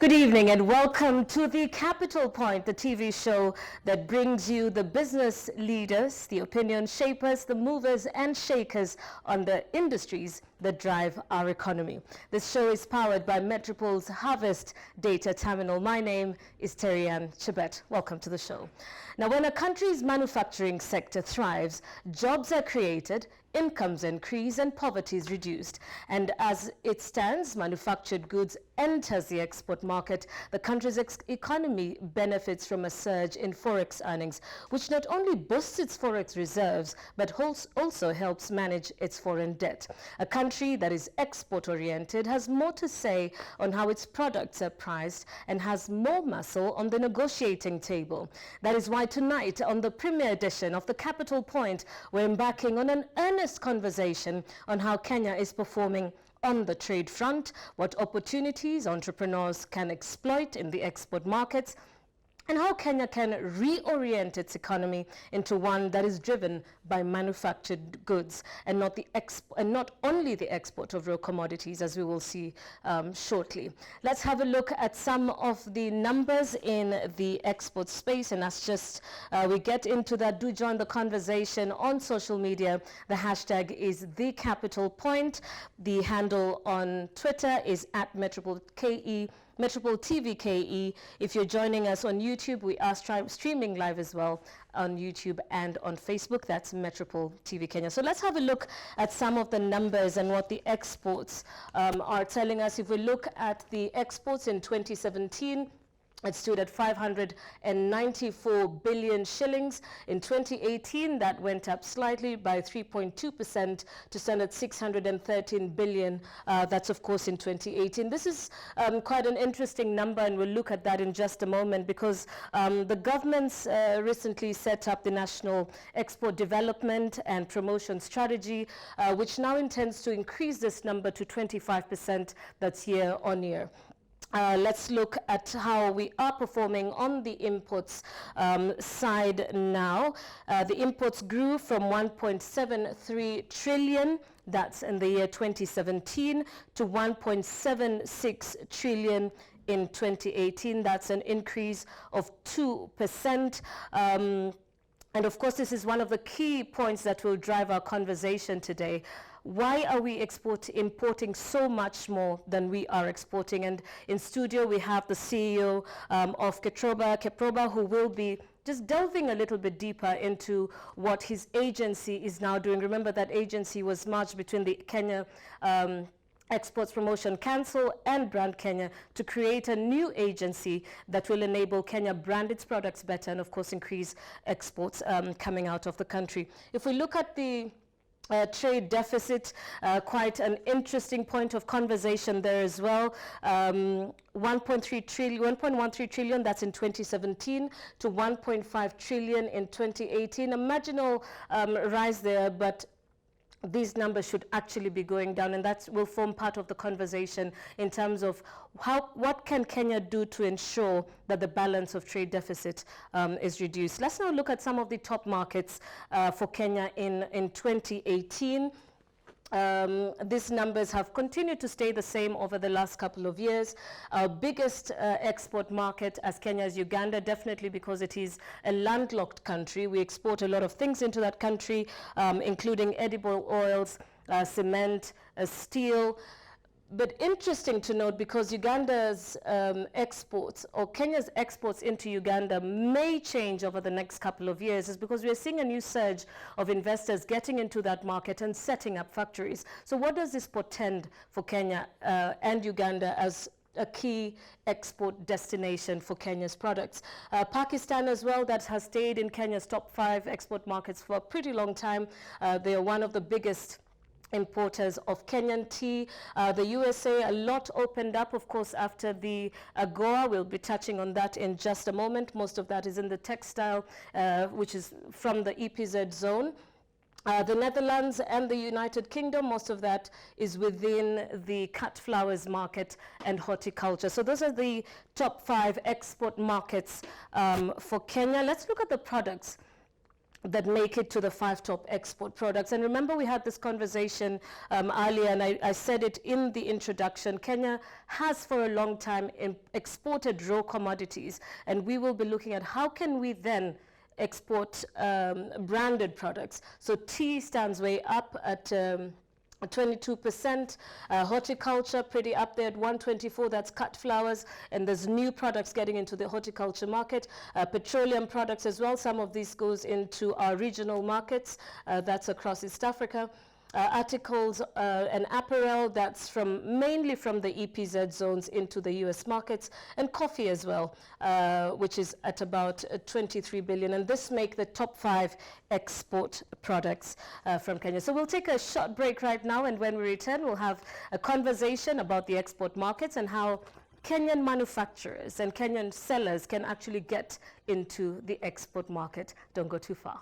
Good evening and welcome to the Capital Point, the TV show that brings you the business leaders, the opinion shapers, the movers and shakers on the industries that drive our economy. This show is powered by Metropol's Harvest Data Terminal. My name is Terryanne. Welcome to the show. Now, when a country's manufacturing sector thrives, jobs are created, incomes increase and poverty is reduced. And as it stands, manufactured goods enters the export market. The country's economy benefits from a surge in forex earnings, which not only boosts its forex reserves, but also helps manage its foreign debt. A country that is export-oriented has more to say on how its products are priced and has more muscle on the negotiating table. That is why tonight, on the premiere edition of the Capital Point, we're embarking on an earnest conversation on how Kenya is performing on the trade front, what opportunities entrepreneurs can exploit in the export markets, and how Kenya can reorient its economy into one that is driven by manufactured goods and not only the export of raw commodities, as we will see shortly. Let's have a look at some of the numbers in the export space, and as we get into that, do join the conversation on social media. The hashtag is The Capital Point. The handle on Twitter is @MetropolKE. Metropol TV KE. If you're joining us on YouTube, we are streaming live as well on YouTube and on Facebook. That's Metropol TV Kenya. So let's have a look at some of the numbers and what the exports are telling us. If we look at the exports in 2017, it stood at 594 billion shillings. In 2018, that went up slightly by 3.2% to stand at 613 billion. That's, of course, in 2018. This is quite an interesting number, and we'll look at that in just a moment, because the government's recently set up the National Export Development and Promotion Strategy, which now intends to increase this number to 25%. That's year on year. Let's look at how we are performing on the imports side now. The imports grew from 1.73 trillion, that's in the year 2017, to 1.76 trillion in 2018. That's an increase of 2%. And of course, this is one of the key points that will drive our conversation today. Why are we importing so much more than we are exporting? And in studio, we have the CEO of Keproba, who will be just delving a little bit deeper into what his agency is now doing. Remember, that agency was merged between the Kenya Exports Promotion Council and Brand Kenya to create a new agency that will enable Kenya brand its products better and, of course, increase exports coming out of the country. If we look at the trade deficit, quite an interesting point of conversation there as well. 1.13 trillion, that's in 2017, to 1.5 trillion in 2018. A marginal rise there, but these numbers should actually be going down, and that will form part of the conversation in terms of what can Kenya do to ensure that the balance of trade deficit is reduced. Let's now look at some of the top markets for Kenya in 2018. These numbers have continued to stay the same over the last couple of years. Our biggest export market as Kenya is Uganda, definitely because it is a landlocked country. We export a lot of things into that country, including edible oils, cement, steel. But interesting to note, because Uganda's exports, or Kenya's exports into Uganda, may change over the next couple of years, is because we're seeing a new surge of investors getting into that market and setting up factories. So what does this portend for Kenya and Uganda as a key export destination for Kenya's products? Pakistan as well, that has stayed in Kenya's top 5 export markets for a pretty long time. They are one of the biggest importers of Kenyan tea. The USA, a lot opened up, of course, after the AGOA. We'll be touching on that in just a moment. Most of that is in the textile, which is from the EPZ zone. The Netherlands and the United Kingdom, most of that is within the cut flowers market and horticulture. So those are the top 5 export markets for Kenya. Let's look at the products that make it to the 5 top export products. And remember, we had this conversation earlier, and I said it in the introduction. Kenya has for a long time exported raw commodities, and we will be looking at how can we then export branded products. So tea stands way up at 22%, horticulture pretty up there at 124, that's cut flowers, and there's new products getting into the horticulture market. Petroleum products as well, some of these goes into our regional markets, that's across East Africa. Articles and apparel, that's mainly from the EPZ zones into the US markets, and coffee as well, which is at about 23 billion, and this make the top 5 export products from Kenya. So we'll take a short break right now, and when we return, we'll have a conversation about the export markets and how Kenyan manufacturers and Kenyan sellers can actually get into the export market. Don't go too far.